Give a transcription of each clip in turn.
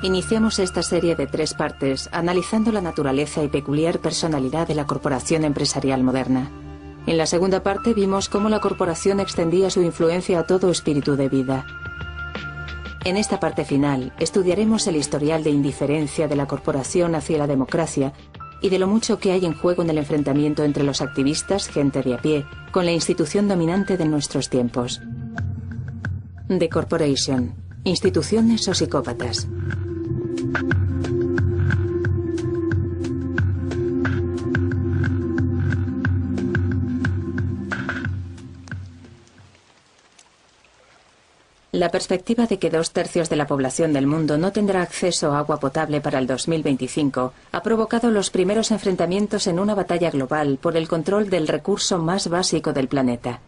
Iniciamos esta serie de 3 partes analizando la naturaleza y peculiar personalidad de la corporación empresarial moderna. En la segunda parte vimos cómo la corporación extendía su influencia a todo espíritu de vida. En esta parte final estudiaremos el historial de indiferencia de la corporación hacia la democracia y de lo mucho que hay en juego en el enfrentamiento entre los activistas, gente de a pie, con la institución dominante de nuestros tiempos. The Corporation. Instituciones o psicópatas. La perspectiva de que 2/3 de la población del mundo no tendrá acceso a agua potable para el 2025 ha provocado los primeros enfrentamientos en una batalla global por el control del recurso más básico del planeta.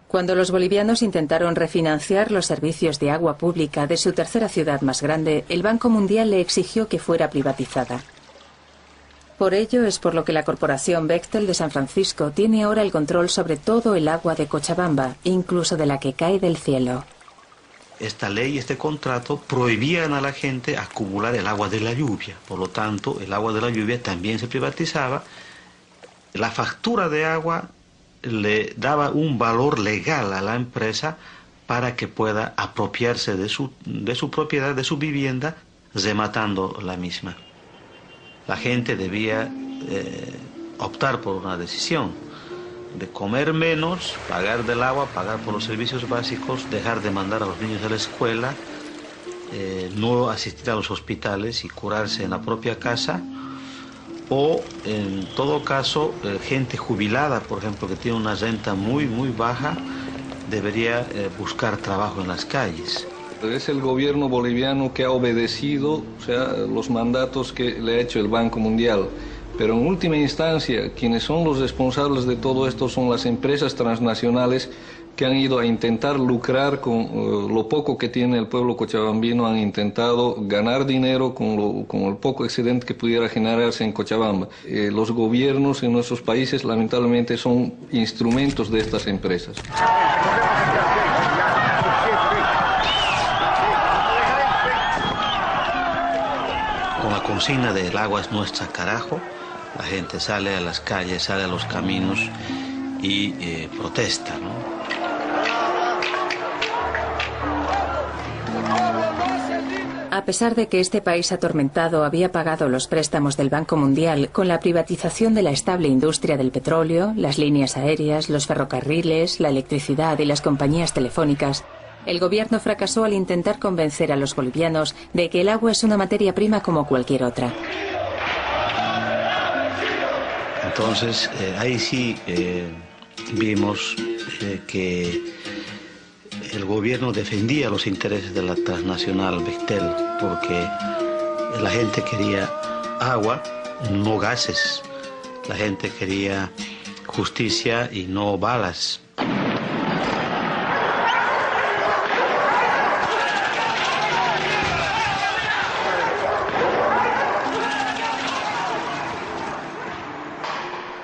Cuando los bolivianos intentaron refinanciar los servicios de agua pública de su tercera ciudad más grande, el Banco Mundial le exigió que fuera privatizada. Por ello es por lo que la corporación Bechtel de San Francisco tiene ahora el control sobre todo el agua de Cochabamba, incluso de la que cae del cielo. Esta ley, este contrato, prohibían a la gente acumular el agua de la lluvia. Por lo tanto, el agua de la lluvia también se privatizaba. La factura de agua le daba un valor legal a la empresa para que pueda apropiarse de su propiedad, de su vivienda, rematando la misma. La gente debía optar por una decisión de comer menos, pagar del agua, pagar por los servicios básicos, dejar de mandar a los niños a la escuela, no asistir a los hospitales y curarse en la propia casa, o en todo caso, gente jubilada, por ejemplo, que tiene una renta muy baja, debería buscar trabajo en las calles. Es el gobierno boliviano que ha obedecido, o sea, los mandatos que le ha hecho el Banco Mundial. Pero en última instancia, quienes son los responsables de todo esto son las empresas transnacionales que han ido a intentar lucrar con lo poco que tiene el pueblo cochabambino, han intentado ganar dinero con el poco excedente que pudiera generarse en Cochabamba. Los gobiernos en nuestros países lamentablemente son instrumentos de estas empresas. Con la consigna de el agua es nuestra, carajo, la gente sale a las calles, sale a los caminos y protesta, ¿no? A pesar de que este país atormentado había pagado los préstamos del Banco Mundial con la privatización de la estable industria del petróleo, las líneas aéreas, los ferrocarriles, la electricidad y las compañías telefónicas, el gobierno fracasó al intentar convencer a los bolivianos de que el agua es una materia prima como cualquier otra. Entonces, ahí sí vimos que el gobierno defendía los intereses de la transnacional Bechtel, porque la gente quería agua, no gases. La gente quería justicia y no balas.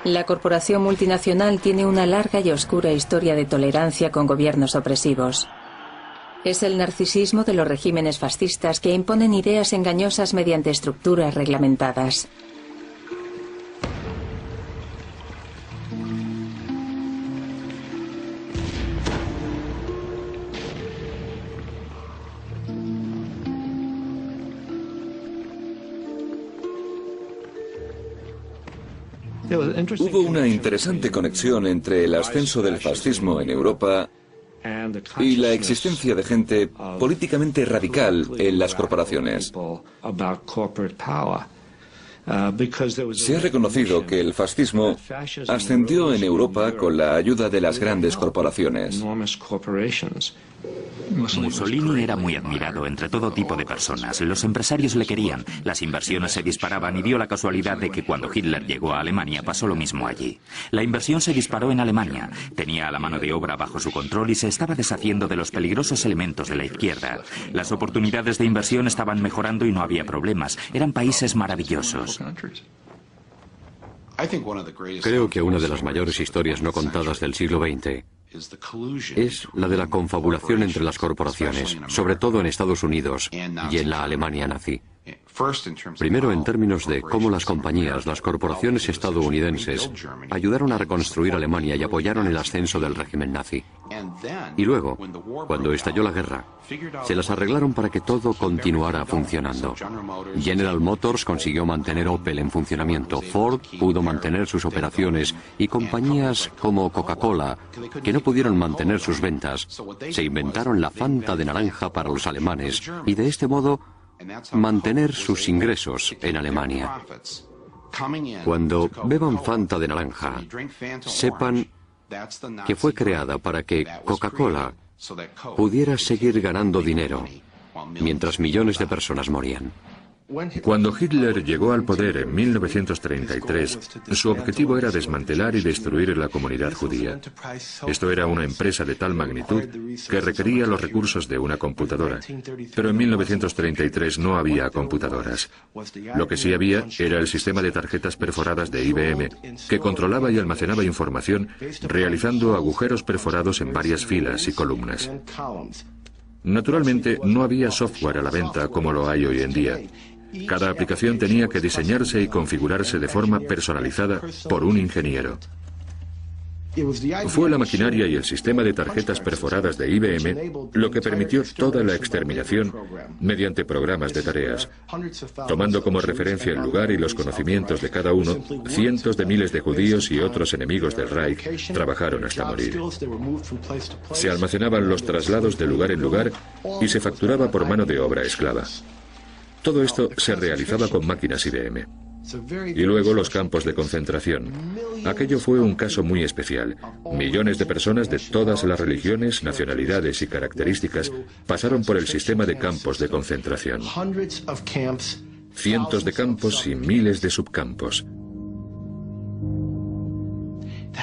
La corporación multinacional tiene una larga y oscura historia de tolerancia con gobiernos opresivos. Es el narcisismo de los regímenes fascistas que imponen ideas engañosas mediante estructuras reglamentadas. Hubo una interesante conexión entre el ascenso del fascismo en Europa y la existencia de gente políticamente radical en las corporaciones. Se ha reconocido que el fascismo ascendió en Europa con la ayuda de las grandes corporaciones. Mussolini era muy admirado entre todo tipo de personas. Los empresarios le querían, las inversiones se disparaban y dio la casualidad de que cuando Hitler llegó a Alemania pasó lo mismo allí. La inversión se disparó en Alemania, tenía a la mano de obra bajo su control y se estaba deshaciendo de los peligrosos elementos de la izquierda. Las oportunidades de inversión estaban mejorando y no había problemas. Eran países maravillosos. Creo que una de las mayores historias no contadas del siglo XX es la de la confabulación entre las corporaciones, sobre todo en Estados Unidos y en la Alemania nazi. Primero, en términos de cómo las compañías, las corporaciones estadounidenses, ayudaron a reconstruir Alemania y apoyaron el ascenso del régimen nazi. Y luego, cuando estalló la guerra, se las arreglaron para que todo continuara funcionando. General Motors consiguió mantener Opel en funcionamiento, Ford pudo mantener sus operaciones y compañías como Coca-Cola, que no pudieron mantener sus ventas, se inventaron la Fanta de naranja para los alemanes y de este modo mantener sus ingresos en Alemania. Cuando beban Fanta de naranja, sepan que fue creada para que Coca-Cola pudiera seguir ganando dinero mientras millones de personas morían. Cuando Hitler llegó al poder en 1933, su objetivo era desmantelar y destruir la comunidad judía. Esto era una empresa de tal magnitud que requería los recursos de una computadora. Pero en 1933 no había computadoras. Lo que sí había era el sistema de tarjetas perforadas de IBM, que controlaba y almacenaba información realizando agujeros perforados en varias filas y columnas. Naturalmente, no había software a la venta como lo hay hoy en día. Cada aplicación tenía que diseñarse y configurarse de forma personalizada por un ingeniero. Fue la maquinaria y el sistema de tarjetas perforadas de IBM lo que permitió toda la exterminación mediante programas de tareas. Tomando como referencia el lugar y los conocimientos de cada uno, cientos de miles de judíos y otros enemigos del Reich trabajaron hasta morir. Se almacenaban los traslados de lugar en lugar y se facturaba por mano de obra esclava. Todo esto se realizaba con máquinas IBM. Y luego los campos de concentración. Aquello fue un caso muy especial. Millones de personas de todas las religiones, nacionalidades y características pasaron por el sistema de campos de concentración. Cientos de campos y miles de subcampos.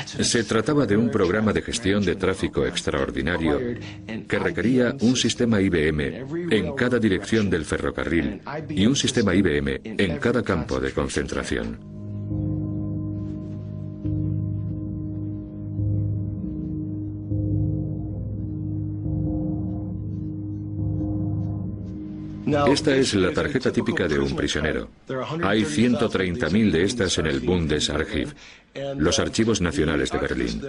Se trataba de un programa de gestión de tráfico extraordinario que requería un sistema IBM en cada dirección del ferrocarril y un sistema IBM en cada campo de concentración. Esta es la tarjeta típica de un prisionero. Hay 130.000 de estas en el Bundesarchiv, los archivos nacionales de Berlín.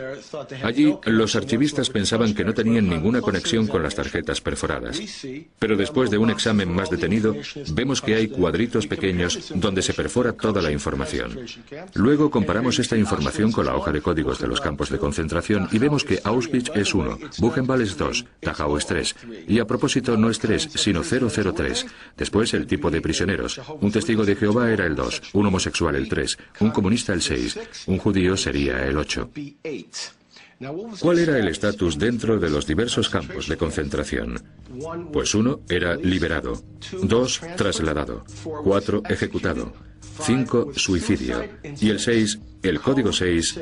Allí, los archivistas pensaban que no tenían ninguna conexión con las tarjetas perforadas. Pero después de un examen más detenido, vemos que hay cuadritos pequeños donde se perfora toda la información. Luego comparamos esta información con la hoja de códigos de los campos de concentración y vemos que Auschwitz es 1, Buchenwald es 2, Dachau es 3. Y a propósito, no es 3, sino 003. Después, el tipo de prisioneros. Un testigo de Jehová era el 2, un homosexual el 3, un comunista el 6, un judío sería el 8. ¿Cuál era el estatus dentro de los diversos campos de concentración? Pues 1 era liberado, 2 trasladado, 4 ejecutado, 5 suicidio y el 6, el código 6,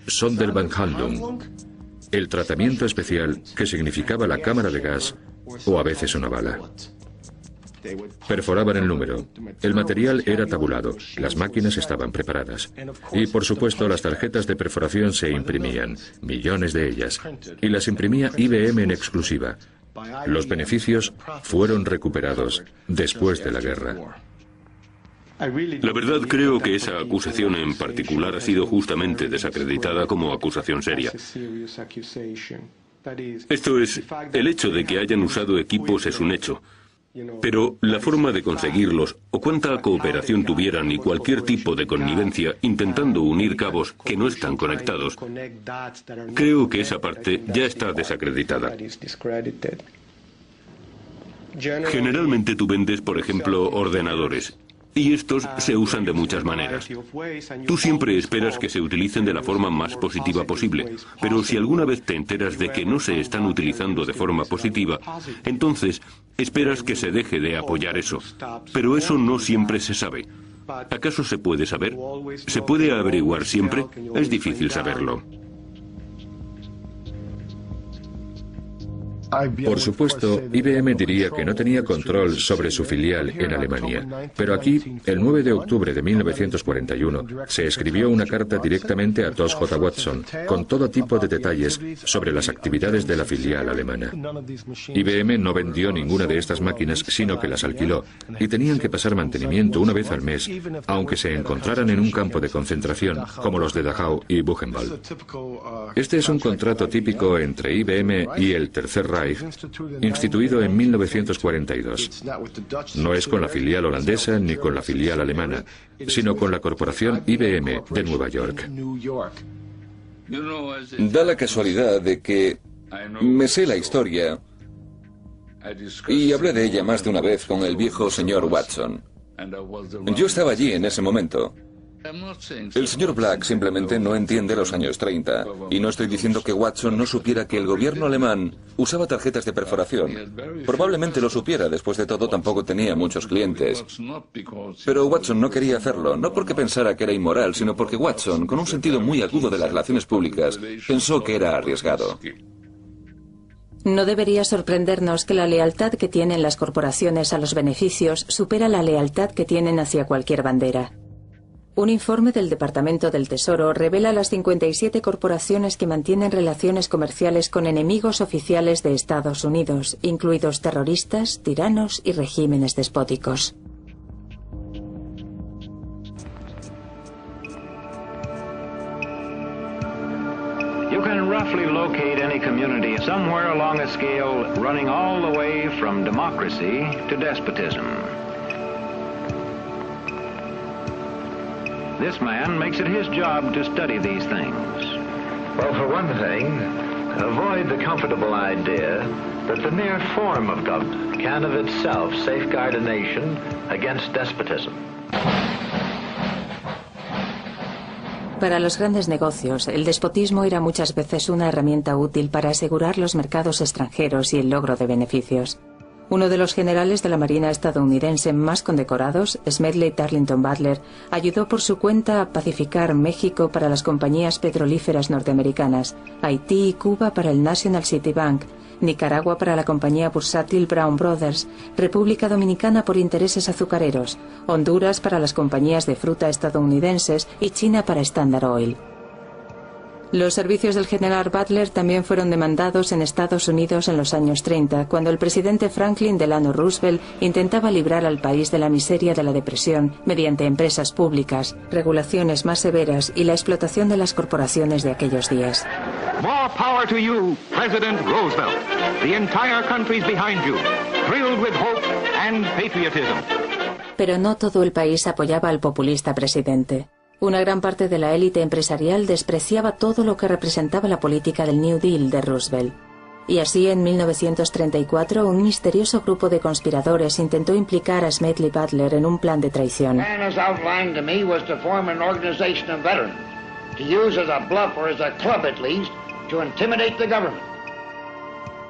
Sonderbehandlung, el tratamiento especial que significaba la cámara de gas o a veces una bala. Perforaban el número. El material era tabulado. Las máquinas estaban preparadas. Y, por supuesto, las tarjetas de perforación se imprimían, millones de ellas. Y las imprimía IBM en exclusiva. Los beneficios fueron recuperados después de la guerra. La verdad, creo que esa acusación en particular ha sido justamente desacreditada como acusación seria. Esto es, el hecho de que hayan usado equipos es un hecho. Pero la forma de conseguirlos, o cuánta cooperación tuvieran y cualquier tipo de connivencia intentando unir cabos que no están conectados, creo que esa parte ya está desacreditada. Generalmente tú vendes, por ejemplo, ordenadores. Y estos se usan de muchas maneras. Tú siempre esperas que se utilicen de la forma más positiva posible, pero si alguna vez te enteras de que no se están utilizando de forma positiva, entonces esperas que se deje de apoyar eso. Pero eso no siempre se sabe. ¿Acaso se puede saber? ¿Se puede averiguar siempre? Es difícil saberlo. Por supuesto, IBM diría que no tenía control sobre su filial en Alemania, pero aquí, el 9 de octubre de 1941, se escribió una carta directamente a Thomas J. Watson, con todo tipo de detalles sobre las actividades de la filial alemana. IBM no vendió ninguna de estas máquinas, sino que las alquiló, y tenían que pasar mantenimiento una vez al mes, aunque se encontraran en un campo de concentración, como los de Dachau y Buchenwald. Este es un contrato típico entre IBM y el Tercer Reich, instituido en 1942. No es con la filial holandesa ni con la filial alemana, sino con la corporación IBM de Nueva York. Da la casualidad de que me sé la historia y hablé de ella más de una vez con el viejo señor Watson. Yo estaba allí en ese momento. El señor Black simplemente no entiende los años 30, y no estoy diciendo que Watson no supiera que el gobierno alemán usaba tarjetas de perforación. Probablemente lo supiera, después de todo tampoco tenía muchos clientes. Pero Watson no quería hacerlo, no porque pensara que era inmoral, sino porque Watson, con un sentido muy agudo de las relaciones públicas, pensó que era arriesgado. No debería sorprendernos que la lealtad que tienen las corporaciones a los beneficios supera la lealtad que tienen hacia cualquier bandera. Un informe del Departamento del Tesoro revela las 57 corporaciones que mantienen relaciones comerciales con enemigos oficiales de Estados Unidos, incluidos terroristas, tiranos y regímenes despóticos. You can roughly locate any community somewhere along a scale running all the way from democracy to despotism. This man makes it his job to study these things. Well, for one thing, avoid the comfortable idea that the mere form of government can of itself safeguard a nation against despotism. Para los grandes negocios, el despotismo era muchas veces una herramienta útil para asegurar los mercados extranjeros y el logro de beneficios. Uno de los generales de la Marina estadounidense más condecorados, Smedley Tarleton Butler, ayudó por su cuenta a pacificar México para las compañías petrolíferas norteamericanas, Haití y Cuba para el National City Bank, Nicaragua para la compañía bursátil Brown Brothers, República Dominicana por intereses azucareros, Honduras para las compañías de fruta estadounidenses y China para Standard Oil. Los servicios del general Butler también fueron demandados en Estados Unidos en los años 30, cuando el presidente Franklin Delano Roosevelt intentaba librar al país de la miseria de la depresión mediante empresas públicas, regulaciones más severas y la explotación de las corporaciones de aquellos días. More power to you, President Roosevelt. The entire country's behind you, thrilled with hope and patriotism. Pero no todo el país apoyaba al populista presidente. Una gran parte de la élite empresarial despreciaba todo lo que representaba la política del New Deal de Roosevelt. Y así, en 1934, un misterioso grupo de conspiradores intentó implicar a Smedley Butler en un plan de traición.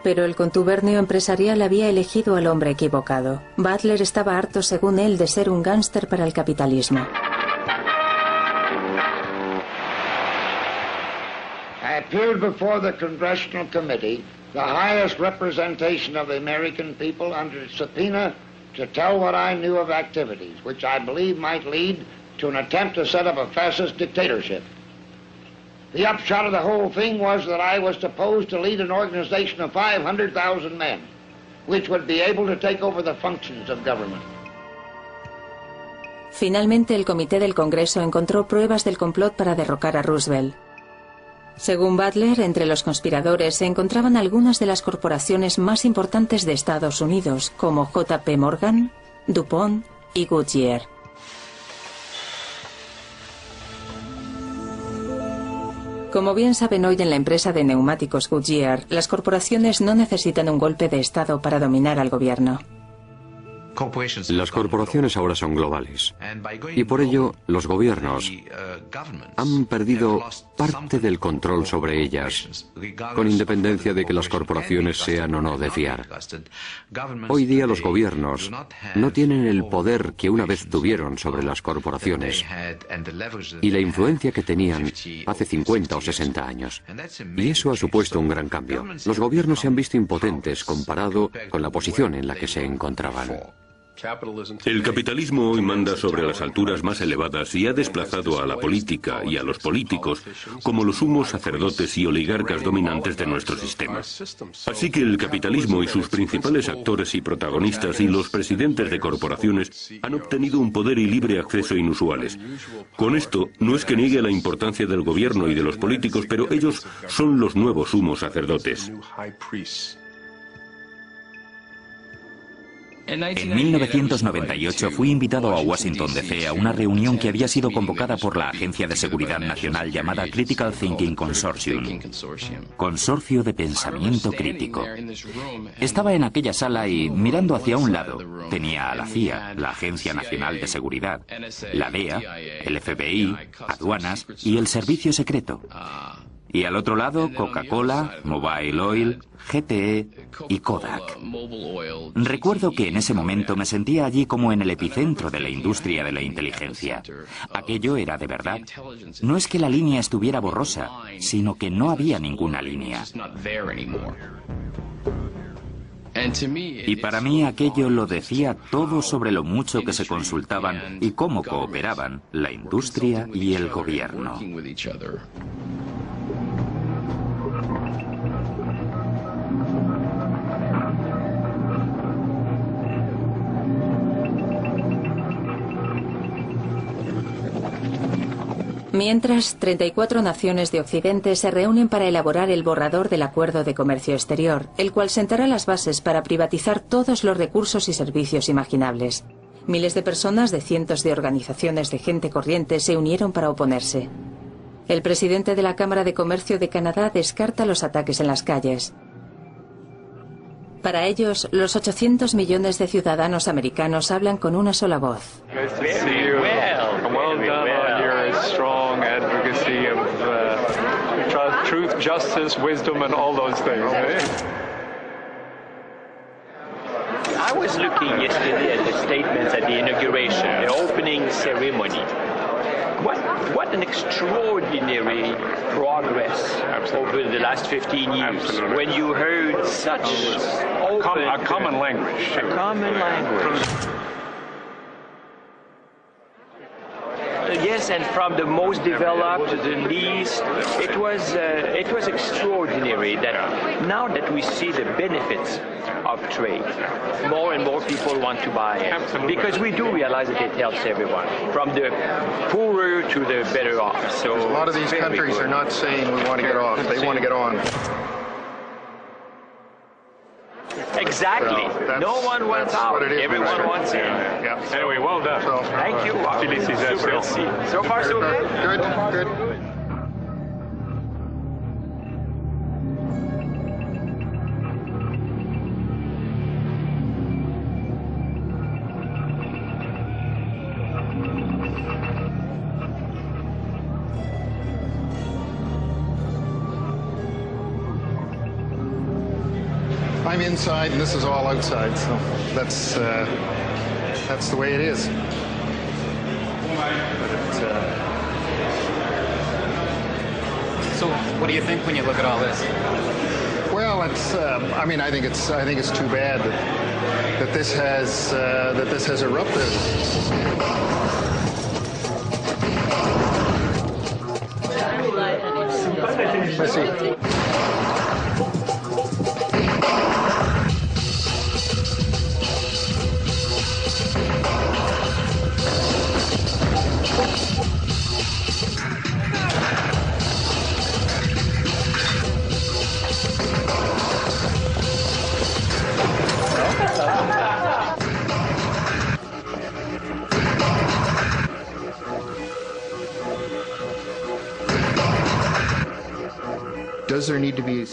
Pero el contubernio empresarial había elegido al hombre equivocado. Butler estaba harto, según él, de ser un gángster para el capitalismo. I appeared before the Congressional Committee, the highest representation of the American people, under subpoena to tell what I knew of activities, which I believe might lead to an attempt to set up a fascist dictatorship. The upshot of the whole thing was that I was supposed to lead an organization of 500,000 men, which would be able to take over the functions of government. Finalmente, el Comité del Congreso encontró pruebas del complot para derrocar a Roosevelt. Según Butler, entre los conspiradores se encontraban algunas de las corporaciones más importantes de Estados Unidos, como J.P. Morgan, DuPont y Goodyear. Como bien saben hoy en la empresa de neumáticos Goodyear, las corporaciones no necesitan un golpe de Estado para dominar al gobierno. Las corporaciones ahora son globales y por ello los gobiernos han perdido parte del control sobre ellas, con independencia de que las corporaciones sean o no de fiar. Hoy día los gobiernos no tienen el poder que una vez tuvieron sobre las corporaciones y la influencia que tenían hace 50 o 60 años. Y eso ha supuesto un gran cambio. Los gobiernos se han visto impotentes comparado con la posición en la que se encontraban. El capitalismo hoy manda sobre las alturas más elevadas y ha desplazado a la política y a los políticos como los sumos sacerdotes y oligarcas dominantes de nuestro sistema. Así que el capitalismo y sus principales actores y protagonistas y los presidentes de corporaciones han obtenido un poder y libre acceso inusuales. Con esto, no es que niegue la importancia del gobierno y de los políticos, pero ellos son los nuevos sumos sacerdotes. En 1998 fui invitado a Washington, D.C. a una reunión que había sido convocada por la Agencia de Seguridad Nacional llamada Critical Thinking Consortium, Consorcio de Pensamiento Crítico. Estaba en aquella sala y, mirando hacia un lado, tenía a la CIA, la Agencia Nacional de Seguridad, la DEA, el FBI, aduanas y el Servicio Secreto. Y al otro lado, Coca-Cola, Mobile Oil, GTE y Kodak. Recuerdo que en ese momento me sentía allí como en el epicentro de la industria de la inteligencia. Aquello era de verdad. No es que la línea estuviera borrosa, sino que no había ninguna línea. Y para mí aquello lo decía todo sobre lo mucho que se consultaban y cómo cooperaban la industria y el gobierno. Mientras, 34 naciones de Occidente se reúnen para elaborar el borrador del Acuerdo de Comercio Exterior, el cual sentará las bases para privatizar todos los recursos y servicios imaginables. Miles de personas de cientos de organizaciones de gente corriente se unieron para oponerse. El presidente de la Cámara de Comercio de Canadá descarta los ataques en las calles. Para ellos, los 800 millones de ciudadanos americanos hablan con una sola voz. Strong advocacy of truth, justice, wisdom, and all those things. I was looking yesterday at the statements at the inauguration, the opening ceremony. What an extraordinary progress over the last 15 years. Absolutely. When you heard such open... A common language. A common language. Yes, and from the most developed to the least, it was extraordinary that now that we see the benefits of trade, more and more people want to buy it. Absolutely. Because we do realize that it helps everyone, from the poorer to the better off. So a lot of these countries are not saying we want to get off; they want to get on. Exactly. So no one wants out. Everyone wants in. Yeah. Anyway, well done. So, thank you. Félicitations. So far, so good. Good. I'm inside, and this is all outside, so that's the way it is. So, what do you think when you look at all this? Well, it's. I mean, I think it's too bad that this has erupted. Let's see.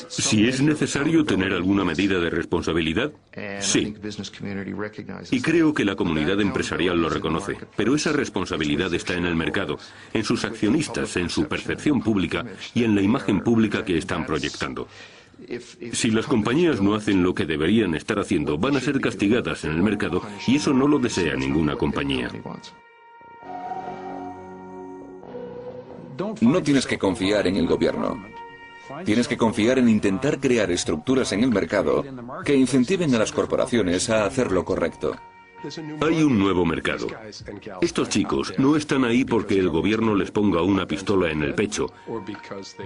Si es necesario tener alguna medida de responsabilidad, sí. Y creo que la comunidad empresarial lo reconoce. Pero esa responsabilidad está en el mercado, en sus accionistas, en su percepción pública y en la imagen pública que están proyectando. Si las compañías no hacen lo que deberían estar haciendo, van a ser castigadas en el mercado y eso no lo desea ninguna compañía. No tienes que confiar en el gobierno. Tienes que confiar en intentar crear estructuras en el mercado que incentiven a las corporaciones a hacer lo correcto. Hay un nuevo mercado. Estos chicos no están ahí porque el gobierno les ponga una pistola en el pecho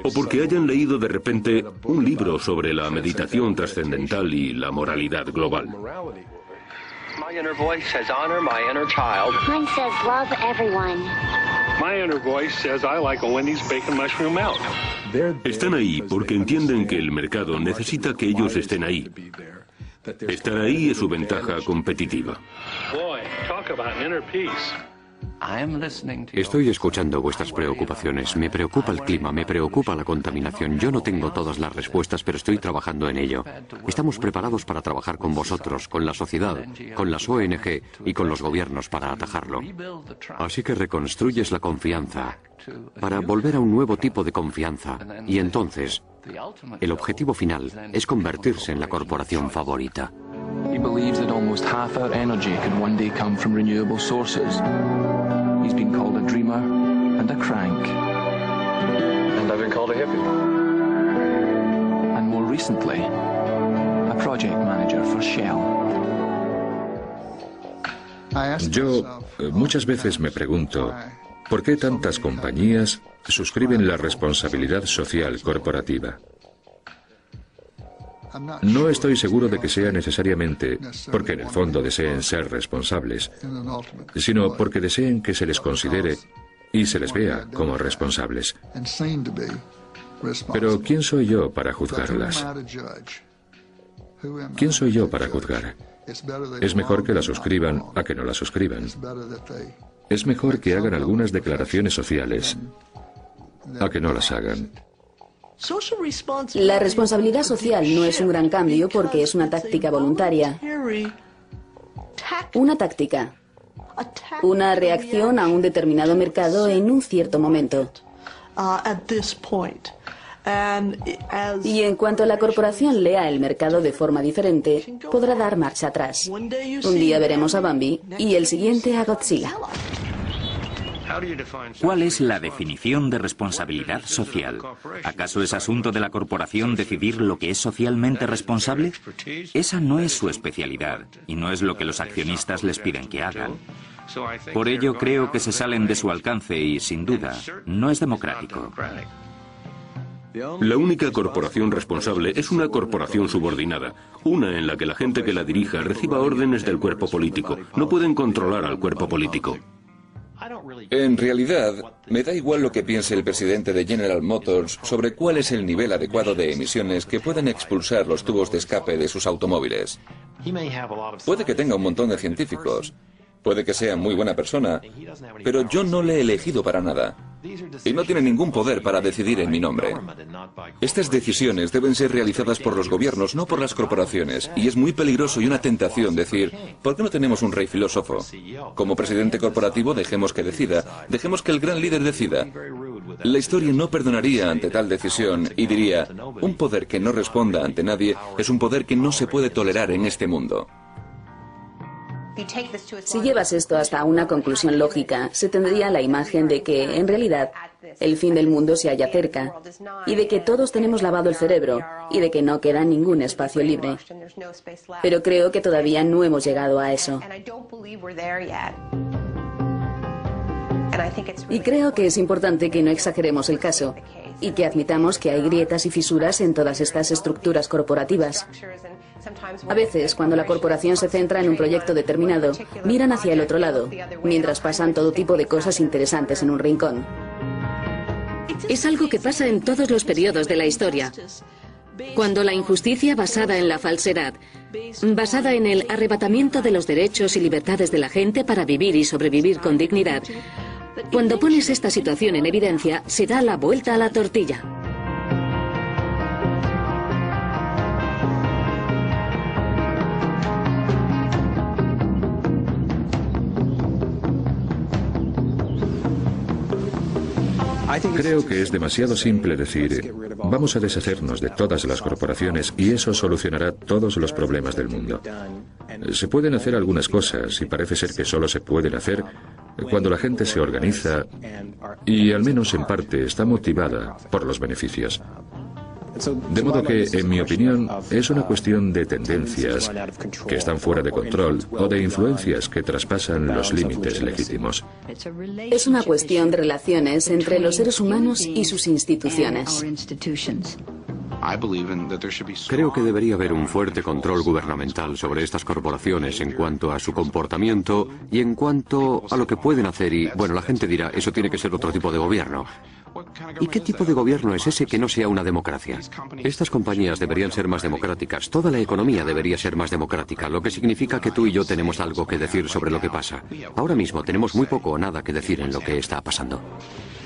o porque hayan leído de repente un libro sobre la meditación trascendental y la moralidad global. My inner voice says honor my inner child. Mine says love everyone. My inner voice says I like a Wendy's bacon mushroom melt. Están ahí porque entienden que el mercado necesita que ellos estén ahí. Estar ahí es su ventaja competitiva. Boy, talk about an inner peace. Estoy escuchando vuestras preocupaciones. Me preocupa el clima, me preocupa la contaminación. Yo no tengo todas las respuestas, pero estoy trabajando en ello. Estamos preparados para trabajar con vosotros, con la sociedad, con las ONG y con los gobiernos para atajarlo. Así que reconstruyes la confianza para volver a un nuevo tipo de confianza. Y entonces, el objetivo final es convertirse en la corporación favorita. He believes that almost half our energy can one day come from renewable sources. He's been called a dreamer and a crank. And I've been called a hippie. And more recently, a project manager for Shell. Yo muchas veces me pregunto, ¿por qué tantas compañías suscriben la responsabilidad social corporativa? No estoy seguro de que sea necesariamente porque en el fondo deseen ser responsables, sino porque deseen que se les considere y se les vea como responsables. Pero ¿quién soy yo para juzgarlas? ¿Quién soy yo para juzgar? Es mejor que la suscriban a que no la suscriban. Es mejor que hagan algunas declaraciones sociales a que no las hagan. La responsabilidad social no es un gran cambio porque es una táctica voluntaria. Una táctica. Una reacción a un determinado mercado en un cierto momento. Y en cuanto la corporación lea el mercado de forma diferente, podrá dar marcha atrás. Un día veremos a Bambi y el siguiente a Godzilla. ¿Cuál es la definición de responsabilidad social? ¿Acaso es asunto de la corporación decidir lo que es socialmente responsable? Esa no es su especialidad y no es lo que los accionistas les piden que hagan. Por ello creo que se salen de su alcance y, sin duda, no es democrático. La única corporación responsable es una corporación subordinada, una en la que la gente que la dirija reciba órdenes del cuerpo político. No pueden controlar al cuerpo político. En realidad, me da igual lo que piense el presidente de General Motors sobre cuál es el nivel adecuado de emisiones que pueden expulsar los tubos de escape de sus automóviles. Puede que tenga un montón de científicos, puede que sea muy buena persona, pero yo no le he elegido para nada. Y no tiene ningún poder para decidir en mi nombre. Estas decisiones deben ser realizadas por los gobiernos, no por las corporaciones. Y es muy peligroso y una tentación decir, ¿por qué no tenemos un rey filósofo? Como presidente corporativo, dejemos que decida. Dejemos que el gran líder decida. La historia no perdonaría ante tal decisión y diría, un poder que no responda ante nadie es un poder que no se puede tolerar en este mundo. Si llevas esto hasta una conclusión lógica, se tendría la imagen de que, en realidad, el fin del mundo se halla cerca, y de que todos tenemos lavado el cerebro, y de que no queda ningún espacio libre. Pero creo que todavía no hemos llegado a eso. Y creo que es importante que no exageremos el caso, y que admitamos que hay grietas y fisuras en todas estas estructuras corporativas. A veces, cuando la corporación se centra en un proyecto determinado, miran hacia el otro lado, mientras pasan todo tipo de cosas interesantes en un rincón. Es algo que pasa en todos los periodos de la historia. Cuando la injusticia basada en la falsedad, basada en el arrebatamiento de los derechos y libertades de la gente para vivir y sobrevivir con dignidad, cuando pones esta situación en evidencia, se da la vuelta a la tortilla. Creo que es demasiado simple decir, vamos a deshacernos de todas las corporaciones y eso solucionará todos los problemas del mundo. Se pueden hacer algunas cosas y parece ser que solo se pueden hacer cuando la gente se organiza y, al menos en parte, está motivada por los beneficios. De modo que, en mi opinión, es una cuestión de tendencias que están fuera de control o de influencias que traspasan los límites legítimos. Es una cuestión de relaciones entre los seres humanos y sus instituciones. Creo que debería haber un fuerte control gubernamental sobre estas corporaciones en cuanto a su comportamiento y en cuanto a lo que pueden hacer y, bueno, la gente dirá, eso tiene que ser otro tipo de gobierno. ¿Y qué tipo de gobierno es ese que no sea una democracia? Estas compañías deberían ser más democráticas, toda la economía debería ser más democrática, lo que significa que tú y yo tenemos algo que decir sobre lo que pasa. Ahora mismo tenemos muy poco o nada que decir en lo que está pasando.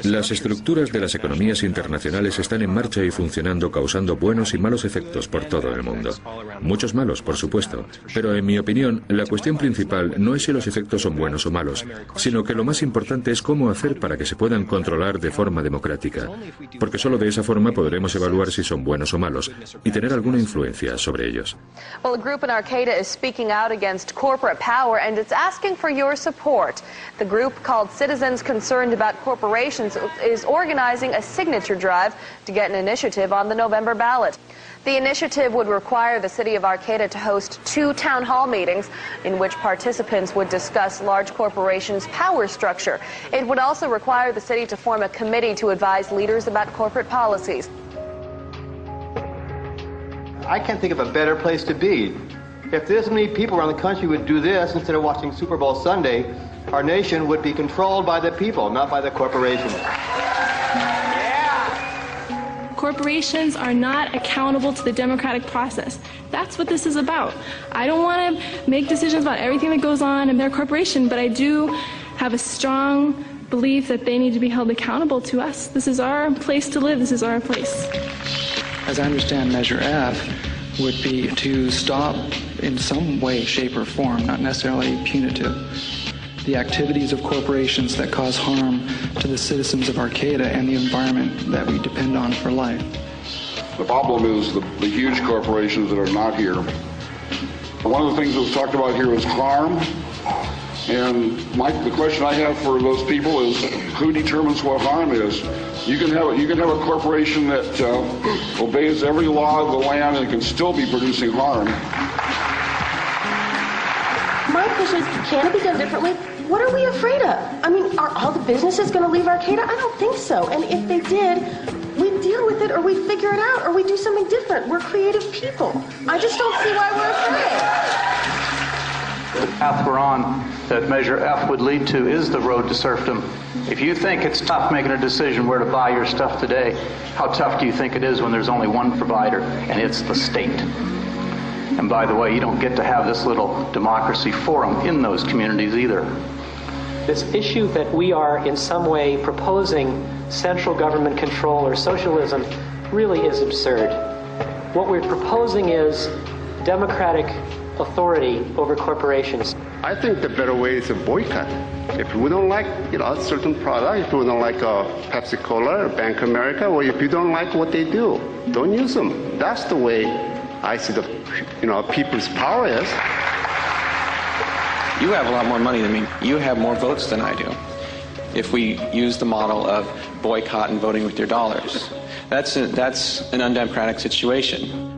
Las estructuras de las economías internacionales están en marcha y funcionando, causando buenos y malos efectos por todo el mundo. Muchos malos, por supuesto, pero en mi opinión, la cuestión principal no es si los efectos son buenos o malos, sino que lo más importante es cómo hacer para que se puedan controlar de forma democrática, porque solo de esa forma podremos evaluar si son buenos o malos y tener alguna influencia sobre ellos. Well, a group in Arcata is speaking out against corporate power and it's asking for your support. The group, called Citizens Concerned About Corporations, is organizing a signature drive to get an initiative on the November ballot. The initiative would require the city of Arcata to host 2 town hall meetings in which participants would discuss large corporations' power structure. It would also require the city to form a committee to advise leaders about corporate policies. I can't think of a better place to be. If this many people around the country would do this instead of watching Super Bowl Sunday, our nation would be controlled by the people, not by the corporations. Corporations are not accountable to the democratic process. That's what this is about. I don't want to make decisions about everything that goes on in their corporation, but I do have a strong belief that they need to be held accountable to us. This is our place to live. This is our place. As I understand Measure F would be to stop in some way, shape, or form, not necessarily punitive, the activities of corporations that cause harm to the citizens of Arcata and the environment that we depend on for life. The problem is the huge corporations that are not here. One of the things that was talked about here is harm. And Mike, the question I have for those people is, who determines what harm is? You can have a corporation that obeys every law of the land and can still be producing harm. My question is, can it be done differently? What are we afraid of? I mean, are all the businesses going to leave Arcata? I don't think so. And if they did, we deal with it, or we figure it out, or we do something different. We're creative people. I just don't see why we're afraid. The path we're on that Measure F would lead to is the road to serfdom. If you think it's tough making a decision where to buy your stuff today, how tough do you think it is when there's only one provider, and it's the state? And by the way, you don't get to have this little democracy forum in those communities either. This issue that we are in some way proposing central government control or socialism really is absurd. What we're proposing is democratic authority over corporations. I think the better way is a boycott. If we don't like, a certain product, if we don't like Pepsi Cola or Bank of America, or if you don't like what they do, don't use them. That's the way I see the, people's power is. You have a lot more money than me. You have more votes than I do. If we use the model of boycott and voting with your dollars, that's an undemocratic situation.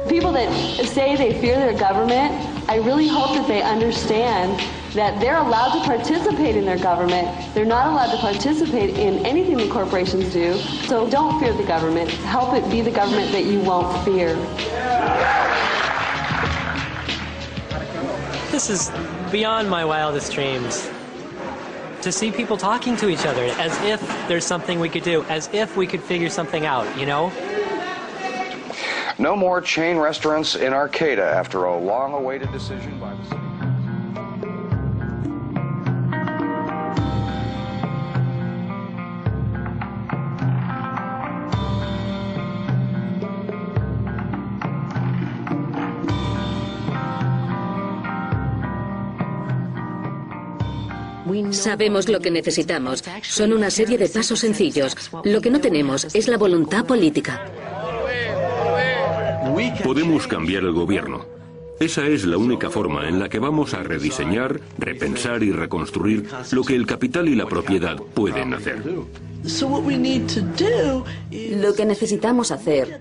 People that say they fear their government, I really hope that they understand that they're allowed to participate in their government. They're not allowed to participate in anything the corporations do. So don't fear the government. Help it be the government that you won't fear. This is beyond my wildest dreams. To see people talking to each other as if there's something we could do, as if we could figure something out, No more chain restaurants in Arcata after a long-awaited decision by the city. Sabemos lo que necesitamos. Son una serie de pasos sencillos. Lo que no tenemos es la voluntad política. Podemos cambiar el gobierno. Esa es la única forma en la que vamos a rediseñar, repensar y reconstruir lo que el capital y la propiedad pueden hacer. Lo que necesitamos hacer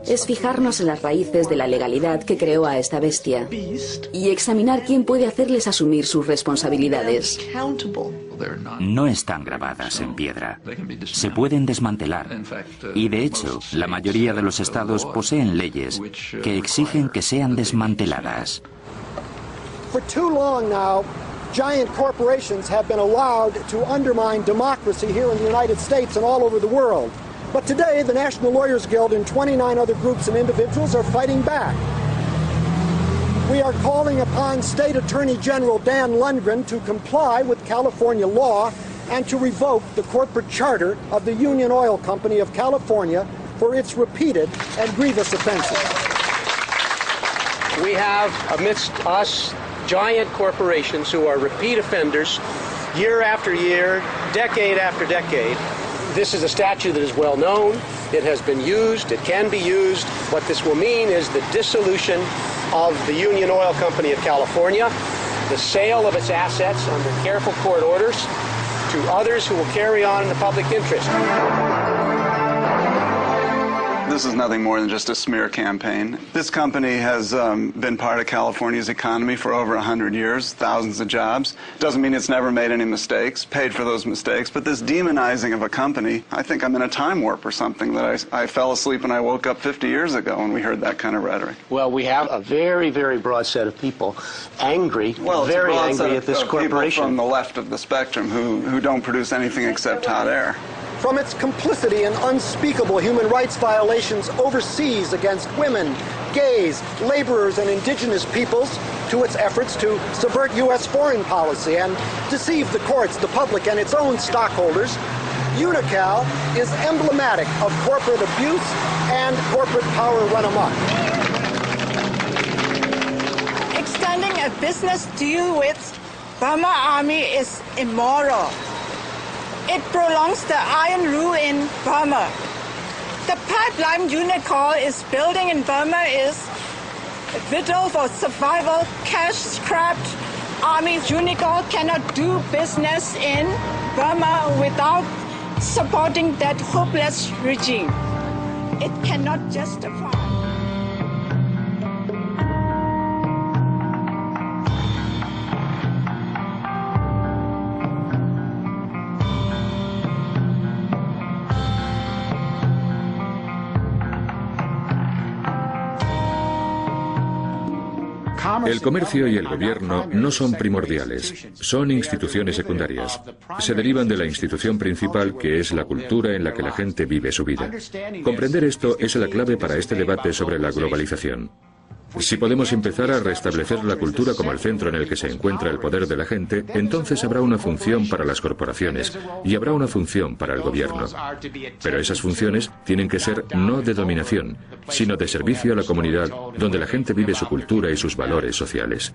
es fijarnos en las raíces de la legalidad que creó a esta bestia y examinar quién puede hacerles asumir sus responsabilidades. No están grabadas en piedra. Se pueden desmantelar. Y de hecho, la mayoría de los estados poseen leyes que exigen que sean desmanteladas. For too long now, giant corporations have been allowed to undermine democracy here in the United States and all over the world. But today, the National Lawyers Guild and 29 other groups and individuals are fighting back. We are calling upon State Attorney General Dan Lundgren to comply with California law and to revoke the corporate charter of the Union Oil Company of California for its repeated and grievous offenses. We have amidst us giant corporations who are repeat offenders year after year, decade after decade. This is a statute that is well known. It has been used. It can be used. What this will mean is the dissolution of the Union Oil Company of California, the sale of its assets under careful court orders to others who will carry on in the public interest. This is nothing more than just a smear campaign. This company has been part of California's economy for over 100 years, thousands of jobs. Doesn't mean it's never made any mistakes, paid for those mistakes, but this demonizing of a company, I think I'm in a time warp or something, that I fell asleep and I woke up 50 years ago when we heard that kind of rhetoric. Well, we have a very, very broad set of people angry, very angry at this corporation. People from the left of the spectrum who don't produce anything except hot air. From its complicity in unspeakable human rights violations overseas against women, gays, laborers, and indigenous peoples, to its efforts to subvert U.S. foreign policy and deceive the courts, the public, and its own stockholders, Unocal is emblematic of corporate abuse and corporate power run amok. Extending a business deal with Burma Army is immoral. It prolongs the Iron Rule in Burma. The pipeline Unocal is building in Burma is vital for survival, cash-strapped army. Unocal cannot do business in Burma without supporting that hopeless regime. It cannot justify. El comercio y el gobierno no son primordiales, son instituciones secundarias. Se derivan de la institución principal, que es la cultura en la que la gente vive su vida. Comprender esto es la clave para este debate sobre la globalización. Si podemos empezar a restablecer la cultura como el centro en el que se encuentra el poder de la gente, entonces habrá una función para las corporaciones y habrá una función para el gobierno. Pero esas funciones tienen que ser no de dominación, sino de servicio a la comunidad donde la gente vive su cultura y sus valores sociales.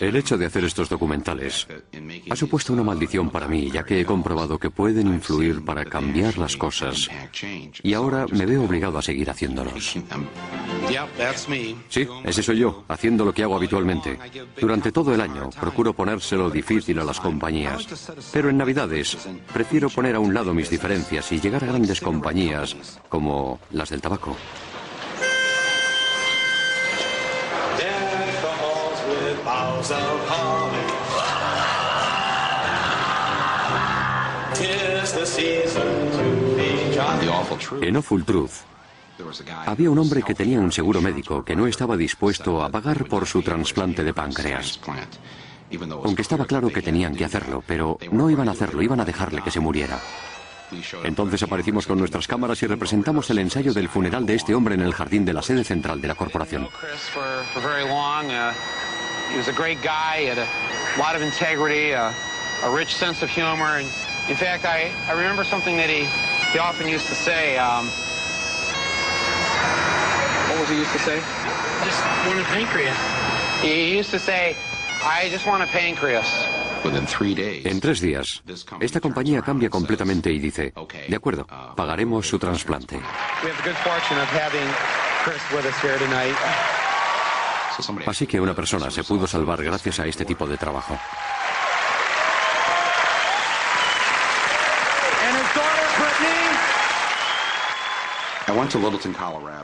El hecho de hacer estos documentales ha supuesto una maldición para mí, ya que he comprobado que pueden influir para cambiar las cosas, y ahora me veo obligado a seguir haciéndolos. Sí, ese soy yo, haciendo lo que hago habitualmente. Durante todo el año procuro ponérselo difícil a las compañías, pero en Navidades prefiero poner a un lado mis diferencias y llegar a grandes compañías como las del tabaco. En Awful Truth, había un hombre que tenía un seguro médico que no estaba dispuesto a pagar por su trasplante de páncreas. Aunque estaba claro que tenían que hacerlo, pero no iban a hacerlo, iban a dejarle que se muriera. Entonces aparecimos con nuestras cámaras y representamos el ensayo del funeral de este hombre en el jardín de la sede central de la corporación. He was a great guy, he had a lot of integrity, a rich sense of humor. And in fact, I remember something that he often used to say. What was he used to say? Just one of pancreas. He used to say, I just want a pancreas. En 3 días, esta compañía cambia completamente y dice, de acuerdo, pagaremos su trasplante. We have the good fortune of having Chris with us here tonight. Así que una persona se pudo salvar gracias a este tipo de trabajo.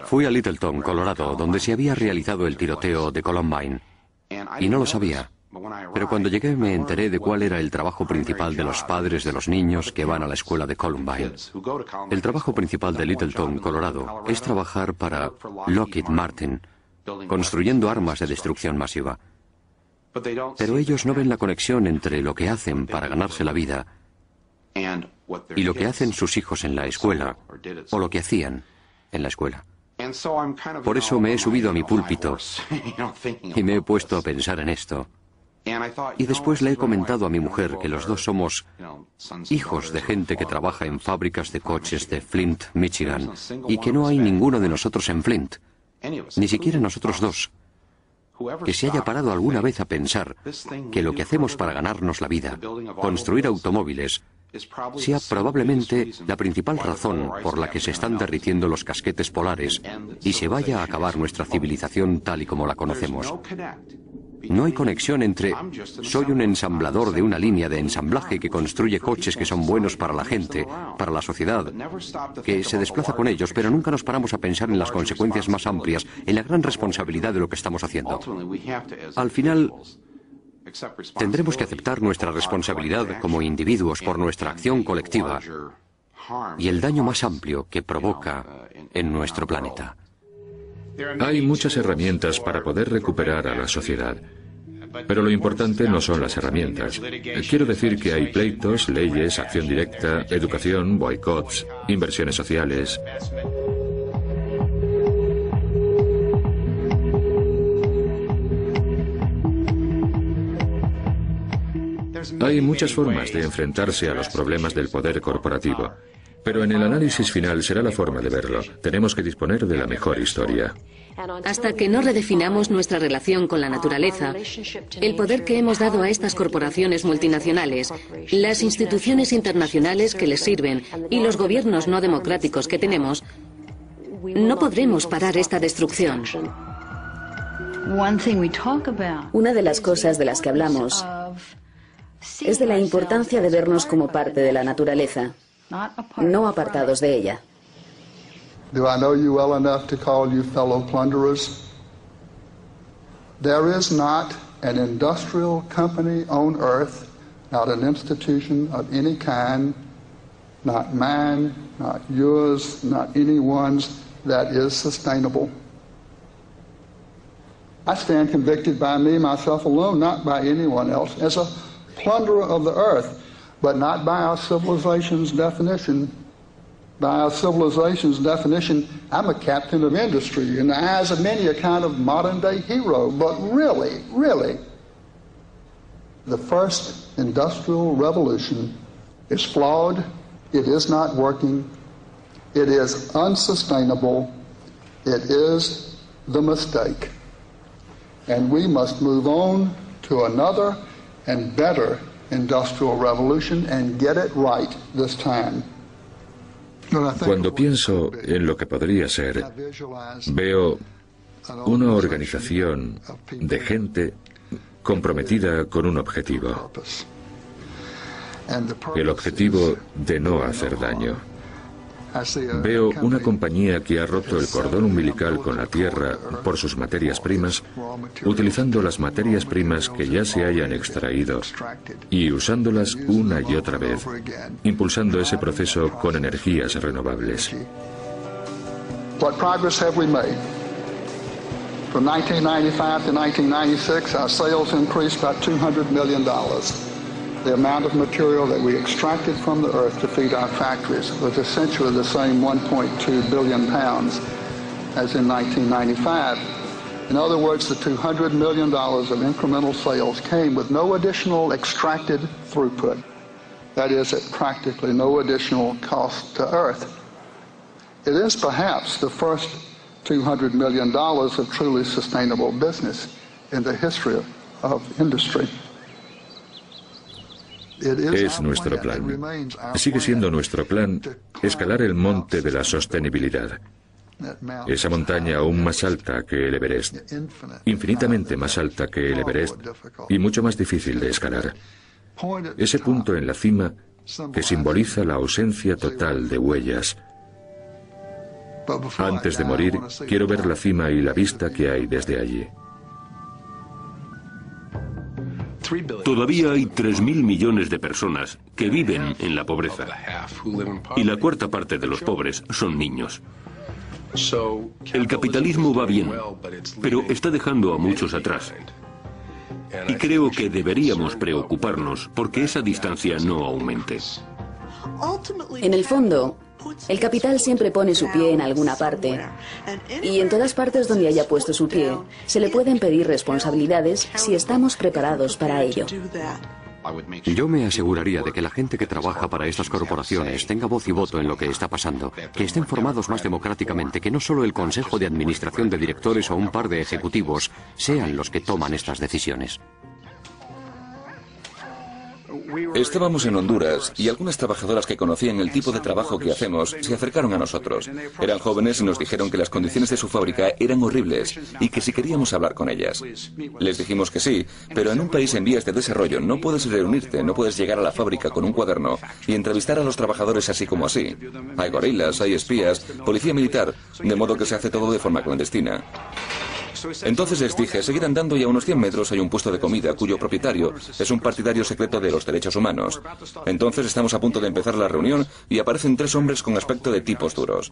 Fui a Littleton, Colorado, donde se había realizado el tiroteo de Columbine. Y no lo sabía. Pero cuando llegué me enteré de cuál era el trabajo principal de los padres de los niños que van a la escuela de Columbine. El trabajo principal de Littleton, Colorado, es trabajar para Lockheed Martin, construyendo armas de destrucción masiva. Pero ellos no ven la conexión entre lo que hacen para ganarse la vida y lo que hacen sus hijos en la escuela, o lo que hacían en la escuela. Por eso me he subido a mi púlpito y me he puesto a pensar en esto. Y después le he comentado a mi mujer que los dos somos hijos de gente que trabaja en fábricas de coches de Flint, Michigan, y que no hay ninguno de nosotros en Flint, ni siquiera nosotros dos, que se haya parado alguna vez a pensar que lo que hacemos para ganarnos la vida, construir automóviles, sea probablemente la principal razón por la que se están derritiendo los casquetes polares y se vaya a acabar nuestra civilización tal y como la conocemos. No hay conexión entre soy un ensamblador de una línea de ensamblaje que construye coches que son buenos para la gente, para la sociedad, que se desplaza con ellos, pero nunca nos paramos a pensar en las consecuencias más amplias, en la gran responsabilidad de lo que estamos haciendo. Al final, tendremos que aceptar nuestra responsabilidad como individuos por nuestra acción colectiva y el daño más amplio que provoca en nuestro planeta. Hay muchas herramientas para poder recuperar a la sociedad. Pero lo importante no son las herramientas. Quiero decir que hay pleitos, leyes, acción directa, educación, boicots, inversiones sociales. Hay muchas formas de enfrentarse a los problemas del poder corporativo. Pero en el análisis final será la forma de verlo. Tenemos que disponer de la mejor historia. Hasta que no redefinamos nuestra relación con la naturaleza, el poder que hemos dado a estas corporaciones multinacionales, las instituciones internacionales que les sirven y los gobiernos no democráticos que tenemos, no podremos parar esta destrucción. Una de las cosas de las que hablamos es de la importancia de vernos como parte de la naturaleza, no apartados de ella. Do I know you well enough to call you fellow plunderers? There is not an industrial company on earth, not an institution of any kind, not mine, not yours, not anyone's, that is sustainable. I stand convicted by me, myself alone, not by anyone else, as a plunderer of the earth, but not by our civilization's definition. By our civilization's definition, I'm a captain of industry, in the eyes of many a kind of modern-day hero. But really, the first industrial revolution is flawed, it is not working, it is unsustainable, it is the mistake. And we must move on to another and better industrial revolution and get it right this time. Cuando pienso en lo que podría ser, veo una organización de gente comprometida con un objetivo. El objetivo de no hacer daño. Veo una compañía que ha roto el cordón umbilical con la tierra por sus materias primas, utilizando las materias primas que ya se hayan extraído y usándolas una y otra vez, impulsando ese proceso con energías renovables. What progress have we made? From 1995 to 1996, our sales increased by $200 million. The amount of material that we extracted from the earth to feed our factories was essentially the same 1.2 billion pounds as in 1995. In other words, the $200 million of incremental sales came with no additional extracted throughput. That is, at practically no additional cost to earth. It is perhaps the first $200 million of truly sustainable business in the history of industry. Es nuestro plan. Sigue siendo nuestro plan escalar el monte de la sostenibilidad. Esa montaña aún más alta que el Everest, infinitamente más alta que el Everest y mucho más difícil de escalar. Ese punto en la cima que simboliza la ausencia total de huellas. Antes de morir, quiero ver la cima y la vista que hay desde allí. Todavía hay 3.000 millones de personas que viven en la pobreza. Y la cuarta parte de los pobres son niños. El capitalismo va bien, pero está dejando a muchos atrás. Y creo que deberíamos preocuparnos porque esa distancia no aumente. En el fondo, el capital siempre pone su pie en alguna parte. Y en todas partes donde haya puesto su pie, se le pueden pedir responsabilidades si estamos preparados para ello. Yo me aseguraría de que la gente que trabaja para estas corporaciones tenga voz y voto en lo que está pasando, que estén formados más democráticamente, que no solo el consejo de administración de directores o un par de ejecutivos sean los que toman estas decisiones. Estábamos en Honduras y algunas trabajadoras que conocían el tipo de trabajo que hacemos se acercaron a nosotros. Eran jóvenes y nos dijeron que las condiciones de su fábrica eran horribles y que si queríamos hablar con ellas. Les dijimos que sí, pero en un país en vías de desarrollo no puedes reunirte, no puedes llegar a la fábrica con un cuaderno y entrevistar a los trabajadores así como así. Hay gorilas, hay espías, policía militar, de modo que se hace todo de forma clandestina. Entonces les dije, seguid andando y a unos 100 metros hay un puesto de comida cuyo propietario es un partidario secreto de los derechos humanos. Entonces estamos a punto de empezar la reunión y aparecen 3 hombres con aspecto de tipos duros.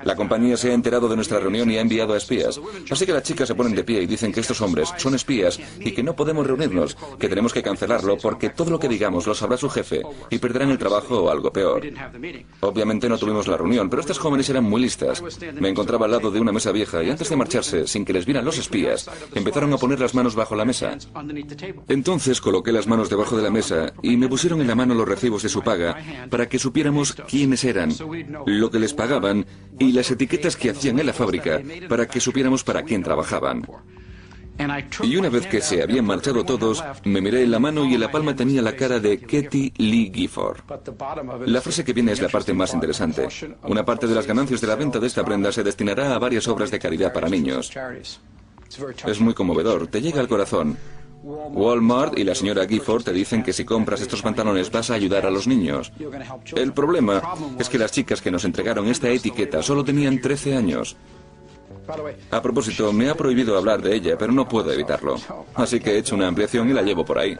La compañía se ha enterado de nuestra reunión y ha enviado a espías. Así que las chicas se ponen de pie y dicen que estos hombres son espías y que no podemos reunirnos, que tenemos que cancelarlo porque todo lo que digamos lo sabrá su jefe y perderán el trabajo o algo peor. Obviamente no tuvimos la reunión, pero estas jóvenes eran muy listas. Me encontraba al lado de una mesa vieja y antes de marcharse, sin que les vieran los espías, empezaron a poner las manos bajo la mesa. Entonces coloqué las manos debajo de la mesa y me pusieron en la mano los recibos de su paga para que supiéramos quiénes eran, lo que les pagaban y las etiquetas que hacían en la fábrica para que supiéramos para quién trabajaban. Y una vez que se habían marchado todos, me miré en la mano y en la palma tenía la cara de Kathie Lee Gifford. La frase que viene es la parte más interesante. Una parte de las ganancias de la venta de esta prenda se destinará a varias obras de caridad para niños. Es muy conmovedor, te llega al corazón. Walmart y la señora Gifford te dicen que si compras estos pantalones vas a ayudar a los niños. El problema es que las chicas que nos entregaron esta etiqueta solo tenían 13 años. A propósito, me ha prohibido hablar de ella, pero no puedo evitarlo. Así que he hecho una ampliación y la llevo por ahí.